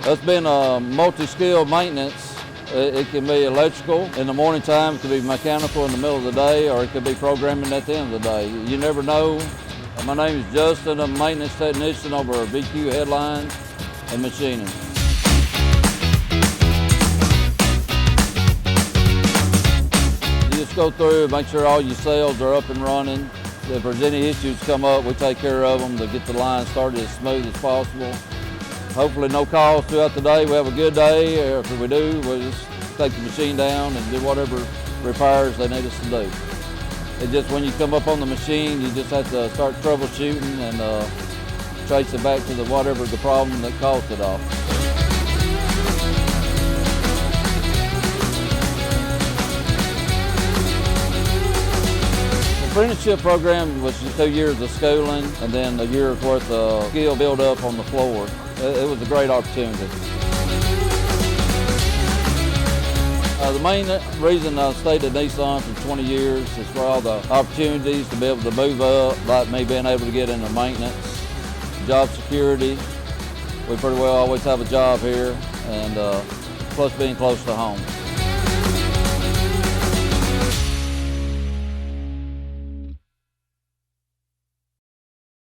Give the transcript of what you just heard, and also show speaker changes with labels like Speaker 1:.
Speaker 1: That's been a multi-skill maintenance. It can be electrical in the morning time, it could be mechanical in the middle of the day, or it could be programming at the end of the day. You never know. My name is Justin. I'm a maintenance technician over VQ headlines and machining. You just go through and make sure all your cells are up and running. If there's any issues come up, we take care of them to get the line started as smooth as possible. Hopefully no calls throughout the day. We have a good day, or if we do, we'll just take the machine down and do whatever repairs they need us to do. It's just when you come up on the machine, you just have to start troubleshooting and trace it back to whatever the problem that caused it off. The apprenticeship program was just 2 years of schooling and then a year's worth of skill build up on the floor. It was a great opportunity. The main reason I stayed at Nissan for 20 years is for all the opportunities to be able to move up, like me being able to get into maintenance, job security. We pretty well always have a job here, and plus being close to home.